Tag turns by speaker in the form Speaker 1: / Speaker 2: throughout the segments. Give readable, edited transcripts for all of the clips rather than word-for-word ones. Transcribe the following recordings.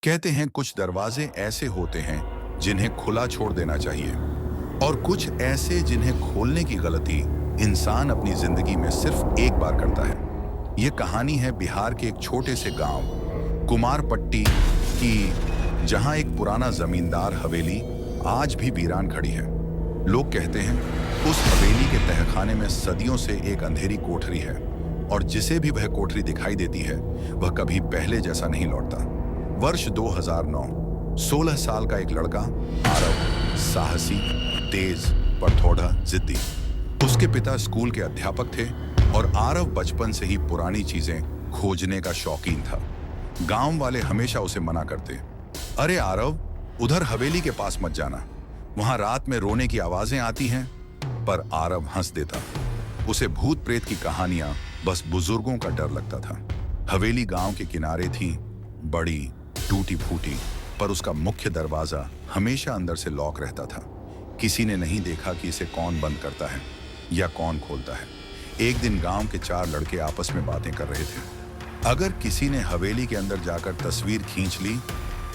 Speaker 1: कहते हैं कुछ दरवाजे ऐसे होते हैं जिन्हें खुला छोड़ देना चाहिए और कुछ ऐसे जिन्हें खोलने की गलती इंसान अपनी जिंदगी में सिर्फ एक बार करता है। यह कहानी है बिहार के एक छोटे से गांव कुमारपट्टी की, जहां एक पुराना जमींदार हवेली आज भी वीरान खड़ी है। लोग कहते हैं उस हवेली के तहखाने में सदियों से एक अंधेरी कोठरी है और जिसे भी वह कोठरी दिखाई देती है वह कभी पहले जैसा नहीं लौटता। वर्ष 2009, 16 साल का एक लड़का आरव, साहसी, तेज पर थोड़ा जिद्दी। उसके पिता स्कूल के अध्यापक थे और आरव बचपन से ही पुरानी चीजें खोजने का शौकीन था। गांव वाले हमेशा उसे मना करते, अरे आरव, उधर हवेली के पास मत जाना, वहां रात में रोने की आवाजें आती हैं। पर आरव हंस देता। उसे भूत प्रेत की कहानियां बस बुजुर्गों का डर लगता था। हवेली गांव के किनारे थी, बड़ी, टूटी फूटी, पर उसका मुख्य दरवाजा हमेशा अंदर से लॉक रहता था। किसी ने नहीं देखा कि इसे कौन बंद करता है या कौन खोलता है। एक दिन गांव के 4 लड़के आपस में बातें कर रहे थे। अगर किसी ने हवेली के अंदर जाकर तस्वीर खींच ली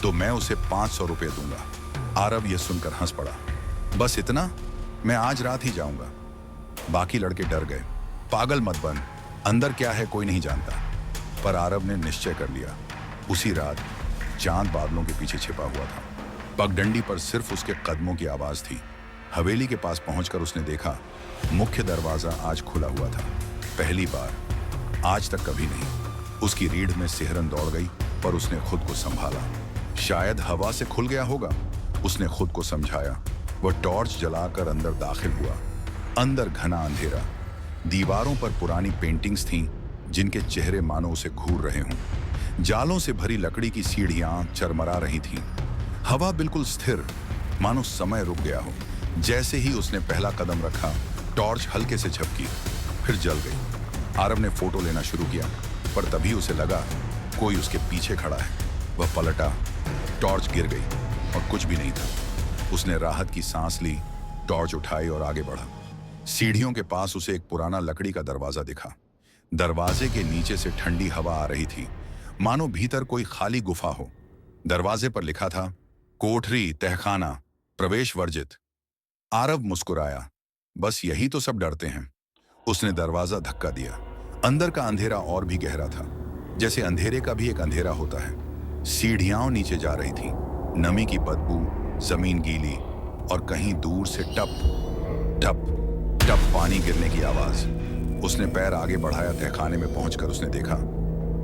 Speaker 1: तो मैं उसे 500 रुपये दूंगा। आरव यह सुनकर हंस पड़ा। बस इतना? मैं आज रात ही जाऊंगा। बाकी लड़के डर गए। पागल मत बन, अंदर क्या है कोई नहीं जानता। पर आरव ने निश्चय कर लिया। उसी रात चांद बादलों के पीछे छिपा हुआ था। पगडंडी पर सिर्फ उसके कदमों की आवाज थी। हवेली के पास पहुंचकर उसने देखा मुख्य दरवाजा आज खुला हुआ था। पहली बार, आज तक कभी नहीं। उसकी रीढ़ में सिहरन दौड़ गई, पर उसने खुद को संभाला। शायद हवा से खुल गया होगा, उसने खुद को समझाया। वह टॉर्च जलाकर अंदर दाखिल हुआ। अंदर घना अंधेरा, दीवारों पर पुरानी पेंटिंग्स थीं जिनके चेहरे मानो उसे घूर रहे हों। जालों से भरी लकड़ी की सीढ़ियां चरमरा रही थीं। हवा बिल्कुल स्थिर, मानो समय रुक गया हो। जैसे ही उसने पहला कदम रखा, टॉर्च हल्के से झपकी, फिर जल गई। आरव ने फोटो लेना शुरू किया, पर तभी उसे लगा कोई उसके पीछे खड़ा है। वह पलटा, टॉर्च गिर गई और कुछ भी नहीं था। उसने राहत की सांस ली, टॉर्च उठाई और आगे बढ़ा। सीढ़ियों के पास उसे एक पुराना लकड़ी का दरवाजा दिखा। दरवाजे के नीचे से ठंडी हवा आ रही थी, मानो भीतर कोई खाली गुफा हो। दरवाजे पर लिखा था, कोठरी तहखाना, प्रवेश वर्जित। आरव मुस्कुराया। बस यही तो सब डरते हैं। उसने दरवाजा धक्का दिया। अंदर का अंधेरा और भी गहरा था, जैसे अंधेरे का भी एक अंधेरा होता है। सीढ़ियां नीचे जा रही थीं, नमी की बदबू, जमीन गीली और कहीं दूर से टप टप टप पानी गिरने की आवाज। उसने पैर आगे बढ़ाया। तहखाने में पहुंचकर उसने देखा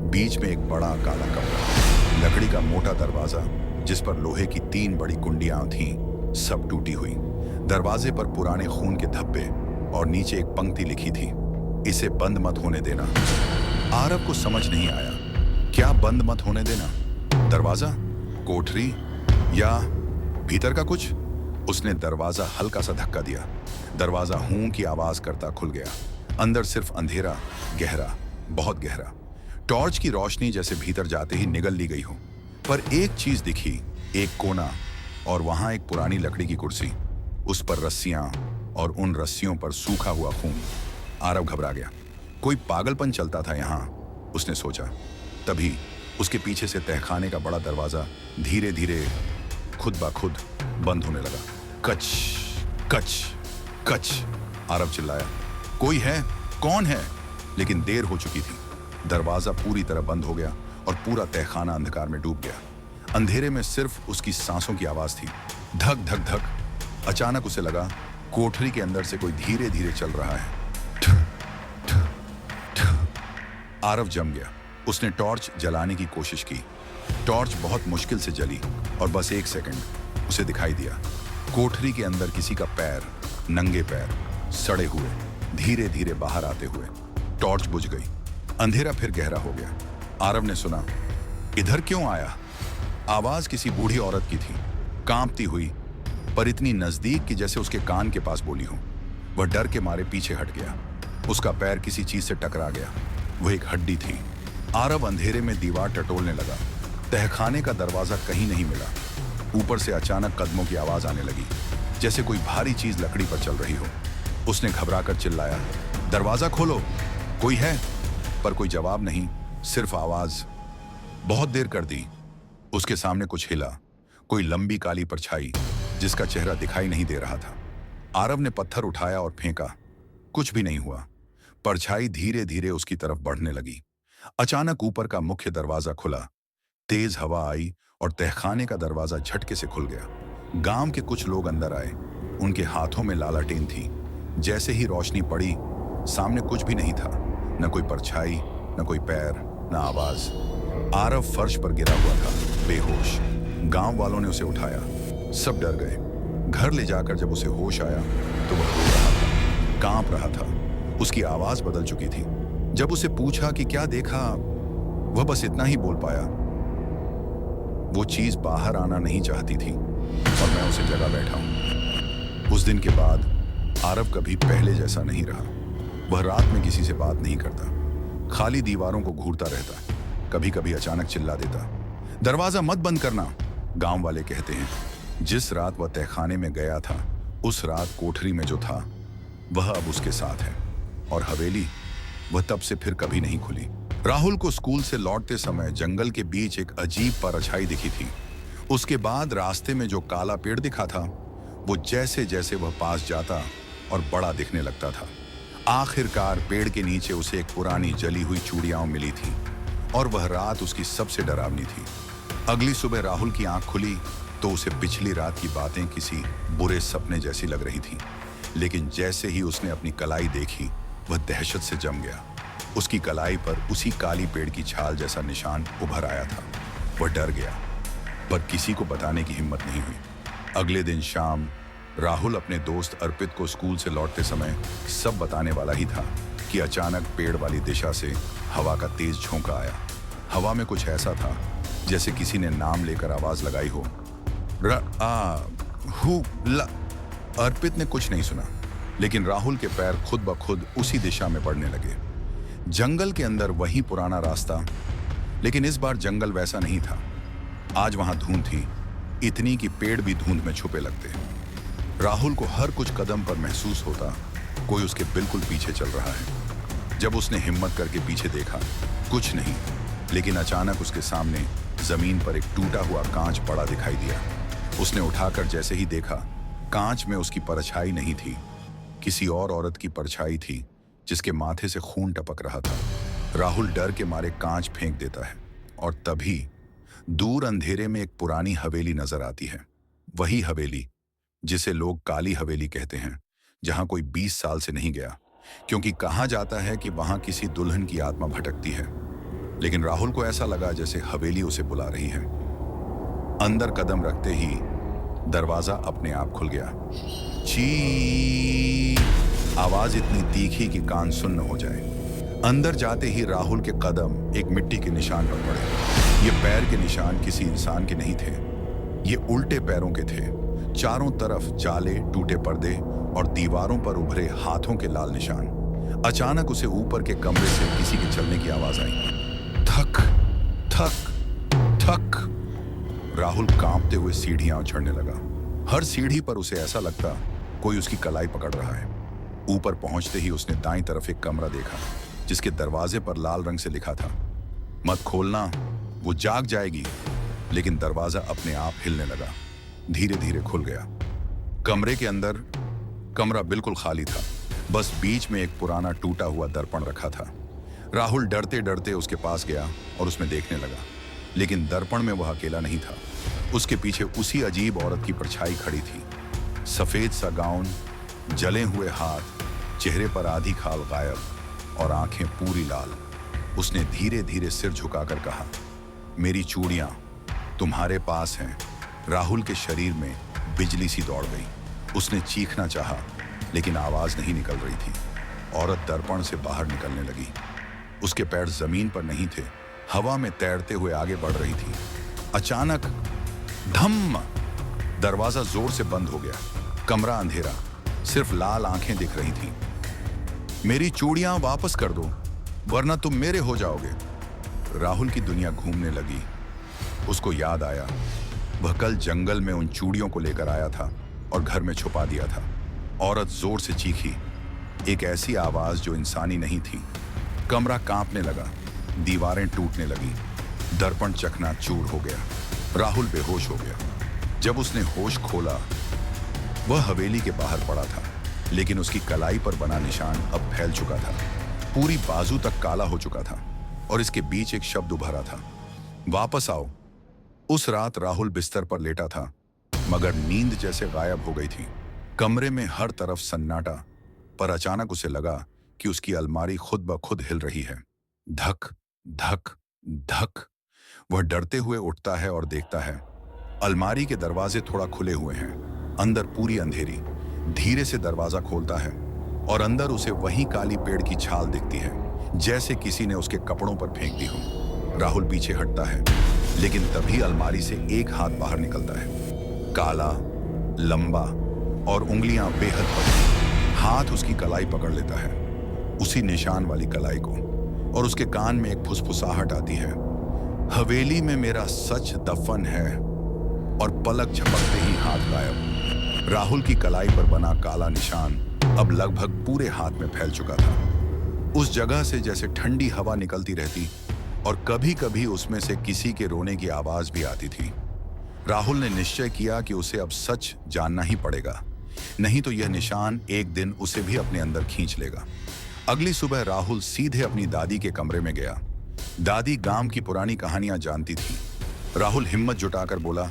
Speaker 1: बीच में एक बड़ा काला कमरा, लकड़ी का मोटा दरवाजा जिस पर लोहे की 3 बड़ी कुंडियां थीं, सब टूटी हुई। दरवाजे पर पुराने खून के धब्बे और नीचे एक पंक्ति लिखी थी, इसे बंद मत होने देना। आरव को समझ नहीं आया, क्या बंद मत होने देना? दरवाजा, कोठरी या भीतर का कुछ? उसने दरवाजा हल्का सा धक्का दिया। दरवाजा हूं की आवाज करता खुल गया। अंदर सिर्फ अंधेरा, गहरा, बहुत गहरा। टॉर्च की रोशनी जैसे भीतर जाते ही निगल ली गई हो। पर एक चीज दिखी, एक कोना, और वहां एक पुरानी लकड़ी की कुर्सी, उस पर रस्सियां और उन रस्सियों पर सूखा हुआ खून। आरव घबरा गया। कोई पागलपन चलता था यहां, उसने सोचा। तभी उसके पीछे से तहखाने का बड़ा दरवाजा धीरे धीरे खुद ब खुद बंद होने लगा। कच कच कच। आरव चिल्लाया, कोई है? कौन है? लेकिन देर हो चुकी थी। दरवाजा पूरी तरह बंद हो गया और पूरा तहखाना अंधकार में डूब गया। अंधेरे में सिर्फ उसकी सांसों की आवाज थी, धक धक धक। अचानक उसे लगा कोठरी के अंदर से कोई धीरे धीरे चल रहा है। आरव जम गया। उसने टॉर्च जलाने की कोशिश की। टॉर्च बहुत मुश्किल से जली और बस 1 सेकंड उसे दिखाई दिया। कोठरी के अंदर किसी का पैर, नंगे पैर, सड़े हुए, धीरे धीरे बाहर आते हुए। टॉर्च बुझ गई। अंधेरा फिर गहरा हो गया। आरव ने सुना, इधर क्यों आया? आवाज किसी बूढ़ी औरत की थी, कांपती हुई, पर इतनी नजदीक कि जैसे उसके कान के पास बोली हो। वह डर के मारे पीछे हट गया। उसका पैर किसी चीज से टकरा गया। वह एक हड्डी थी। आरव अंधेरे में दीवार टटोलने लगा। तहखाने का दरवाजा कहीं नहीं मिला। ऊपर से अचानक कदमों की आवाज आने लगी, जैसे कोई भारी चीज लकड़ी पर चल रही हो। उसने घबराकर चिल्लाया, दरवाजा खोलो, कोई है? पर कोई जवाब नहीं, सिर्फ आवाज। बहुत देर कर दी, उसके सामने कुछ हिला, कोई लंबी काली परछाई जिसका चेहरा दिखाई नहीं दे रहा था। आरव ने पत्थर उठाया और फेंका। कुछ भी नहीं हुआ। परछाई धीरे धीरे उसकी तरफ बढ़ने लगी। अचानक ऊपर का मुख्य दरवाजा खुला, तेज हवा आई और तहखाने का दरवाजा झटके से खुल गया। गांव के कुछ लोग अंदर आए। उनके हाथों में लालटेन थी। जैसे ही रोशनी पड़ी, सामने कुछ भी नहीं था, न कोई परछाई, न कोई पैर, न आवाज। आरव फर्श पर गिरा हुआ था, बेहोश। गांव वालों ने उसे उठाया। सब डर गए। घर ले जाकर जब उसे होश आया तो वह रो रहा था, कांप रहा था। उसकी आवाज बदल चुकी थी। जब उसे पूछा कि क्या देखा, वह बस इतना ही बोल पाया, वो चीज बाहर आना नहीं चाहती थी और मैं उसे जगा बैठा हूं। उस दिन के बाद आरव कभी पहले जैसा नहीं रहा। वह रात में किसी से बात नहीं करता, खाली दीवारों को घूरता रहता। कभी कभी अचानक चिल्ला देता, दरवाजा मत बंद करना। गांव वाले कहते हैं जिस रात वह तहखाने में गया था, उस रात कोठरी में जो था वह अब उसके साथ है, और हवेली वह तब से फिर कभी नहीं खुली। राहुल को स्कूल से लौटते समय जंगल के बीच एक अजीब परछाई दिखी थी। उसके बाद रास्ते में जो काला पेड़ दिखा था, वो जैसे जैसे वह पास जाता और बड़ा दिखने लगता था। आखिरकार पेड़ के नीचे उसे एक पुरानी जली हुई चूड़ियां मिली थी, और वह रात उसकी सबसे डरावनी थी। अगली सुबह राहुल की आंख खुली तो उसे पिछली रात की बातें किसी बुरे सपने जैसी लग रही थी। लेकिन जैसे ही उसने अपनी कलाई देखी, वह दहशत से जम गया। उसकी कलाई पर उसी काली पेड़ की छाल जैसा निशान उभर आया था। वह डर गया, पर किसी को बताने की हिम्मत नहीं हुई। अगले दिन शाम राहुल अपने दोस्त अर्पित को स्कूल से लौटते समय सब बताने वाला ही था कि अचानक पेड़ वाली दिशा से हवा का तेज झोंका आया। हवा में कुछ ऐसा था जैसे किसी ने नाम लेकर आवाज लगाई हो। अर्पित ने कुछ नहीं सुना, लेकिन राहुल के पैर खुद ब खुद उसी दिशा में बढ़ने लगे। जंगल के अंदर वही पुराना रास्ता, लेकिन इस बार जंगल वैसा नहीं था। आज वहां धुंध थी, इतनी कि पेड़ भी धुंध में छुपे लगते। राहुल को हर कुछ कदम पर महसूस होता कोई उसके बिल्कुल पीछे चल रहा है। जब उसने हिम्मत करके पीछे देखा, कुछ नहीं, लेकिन अचानक उसके सामने जमीन पर एक टूटा हुआ कांच पड़ा दिखाई दिया। उसने उठाकर जैसे ही देखा, कांच में उसकी परछाई नहीं थी, किसी और औरत की परछाई थी जिसके माथे से खून टपक रहा था। राहुल डर के मारे कांच फेंक देता है, और तभी दूर अंधेरे में एक पुरानी हवेली नजर आती है। वही हवेली जिसे लोग काली हवेली कहते हैं, जहां कोई 20 साल से नहीं गया, क्योंकि कहा जाता है कि वहां किसी दुल्हन की आत्मा भटकती है। लेकिन राहुल को ऐसा लगा जैसे हवेली उसे बुला रही है। अंदर कदम रखते ही दरवाजा अपने आप खुल गया। ची आवाज इतनी तीखी कि कान सुन्न हो जाए। अंदर जाते ही राहुल के कदम एक मिट्टी के निशान पर पड़े। ये पैर के निशान किसी इंसान के नहीं थे, ये उल्टे पैरों के थे। चारों तरफ जाले, टूटे पर्दे और दीवारों पर उभरे हाथों के लाल निशान। अचानक उसे ऊपर के कमरे से किसी के चलने की आवाज आई। थक थक थक। राहुल कांपते हुए सीढ़ियां चढ़ने लगा। हर सीढ़ी पर उसे ऐसा लगता कोई उसकी कलाई पकड़ रहा है। ऊपर पहुंचते ही उसने दाईं तरफ एक कमरा देखा, जिसके दरवाजे पर लाल रंग से लिखा था, मत खोलना, वो जाग जाएगी। लेकिन दरवाजा अपने आप हिलने लगा, धीरे धीरे खुल गया। कमरे के अंदर कमरा बिल्कुल खाली था, बस बीच में एक पुराना टूटा हुआ दर्पण रखा था। राहुल डरते डरते उसके पास गया और उसमें देखने लगा, लेकिन दर्पण में वह अकेला नहीं था। उसके पीछे उसी अजीब औरत की परछाई खड़ी थी। सफेद सा गाउन, जले हुए हाथ, चेहरे पर आधी खाल गायब और आंखें पूरी लाल। उसने धीरे धीरे सिर झुकाकर कहा, मेरी चूड़ियां तुम्हारे पास हैं। राहुल के शरीर में बिजली सी दौड़ गई। उसने चीखना चाहा, लेकिन आवाज नहीं निकल रही थी। औरत दर्पण से बाहर निकलने लगी। उसके पैर जमीन पर नहीं थे, हवा में तैरते हुए आगे बढ़ रही थी। अचानक धम्म, दरवाजा जोर से बंद हो गया। कमरा अंधेरा, सिर्फ लाल आंखें दिख रही थीं। मेरी चूड़ियां वापस कर दो, वरना तुम मेरे हो जाओगे। राहुल की दुनिया घूमने लगी। उसको याद आया, वह कल जंगल में उन चूड़ियों को लेकर आया था और घर में छुपा दिया था। औरत जोर से चीखी, एक ऐसी आवाज जो इंसानी नहीं थी। कमरा कांपने लगा, दीवारें टूटने लगी, दर्पण चकनाचूर हो गया। राहुल बेहोश हो गया। जब उसने होश खोला, वह हवेली के बाहर पड़ा था, लेकिन उसकी कलाई पर बना निशान अब फैल चुका था। पूरी बाजू तक काला हो चुका था और इसके बीच एक शब्द उभरा था, वापस आओ। उस रात राहुल बिस्तर पर लेटा था, मगर नींद जैसे गायब हो गई थी। कमरे में हर तरफ सन्नाटा, पर अचानक उसे लगा कि उसकी अलमारी खुद ब खुद हिल रही है। धक धक धक। वह डरते हुए उठता है और देखता है अलमारी के दरवाजे थोड़ा खुले हुए हैं, अंदर पूरी अंधेरी। धीरे से दरवाजा खोलता है और अंदर उसे वही काली पेड़ की छाल दिखती है, जैसे किसी ने उसके कपड़ों पर फेंक दी हो। राहुल पीछे हटता है, लेकिन तभी अलमारी से एक हाथ बाहर निकलता है, काला, लंबा और उंगलियां बेहद बड़ी। हाथ उसकी कलाई पकड़ लेता है, उसी निशान वाली कलाई को, और उसके कान में एक फुसफुसाहट आती है, हवेली में मेरा सच दफन है। और पलक झपकते ही हाथ गायब। राहुल की कलाई पर बना काला निशान अब लगभग पूरे हाथ में फैल चुका था। उस जगह से जैसे ठंडी हवा निकलती रहती और कभी कभी उसमें से किसी के रोने की आवाज भी आती थी। राहुल ने निश्चय किया कि उसे अब सच जानना ही पड़ेगा, नहीं तो यह निशान एक दिन उसे भी अपने अंदर खींच लेगा। अगली सुबह राहुल सीधे अपनी दादी के कमरे में गया। दादी गांव की पुरानी कहानियां जानती थी। राहुल हिम्मत जुटाकर बोला,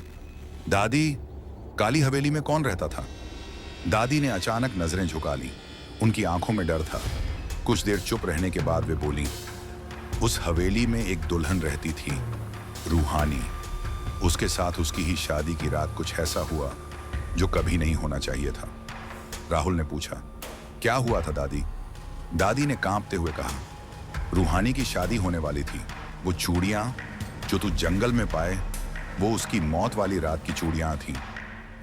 Speaker 1: दादी, काली हवेली में कौन रहता था? दादी ने अचानक नजरें झुका ली। उनकी आंखों में डर था। कुछ देर चुप रहने के बाद वे बोली, उस हवेली में एक दुल्हन रहती थी, रूहानी। उसके साथ उसकी ही शादी की रात कुछ ऐसा हुआ जो कभी नहीं होना चाहिए था। राहुल ने पूछा, क्या हुआ था दादी? दादी ने कांपते हुए कहा, रूहानी की शादी होने वाली थी। वो चूड़ियां जो तू जंगल में पाए, वो उसकी मौत वाली रात की चूड़ियां थीं।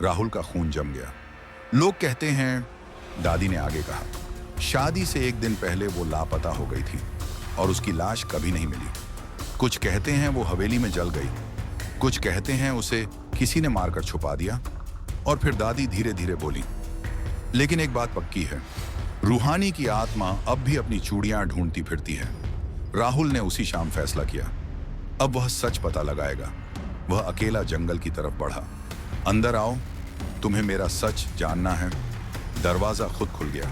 Speaker 1: राहुल का खून जम गया। लोग कहते हैं, दादी ने आगे कहा, शादी से एक दिन पहले वो लापता हो गई थी और उसकी लाश कभी नहीं मिली। कुछ कहते हैं वो हवेली में जल गई, कुछ कहते हैं उसे किसी ने मारकर छुपा दिया। और फिर दादी धीरे धीरे बोली, लेकिन एक बात पक्की है, रूहानी की आत्मा अब भी अपनी चूड़ियां ढूंढती फिरती है। राहुल ने उसी शाम फैसला किया, अब वह सच पता लगाएगा। वह अकेला जंगल की तरफ बढ़ा। अंदर आओ, तुम्हें मेरा सच जानना है। दरवाजा खुद खुल गया।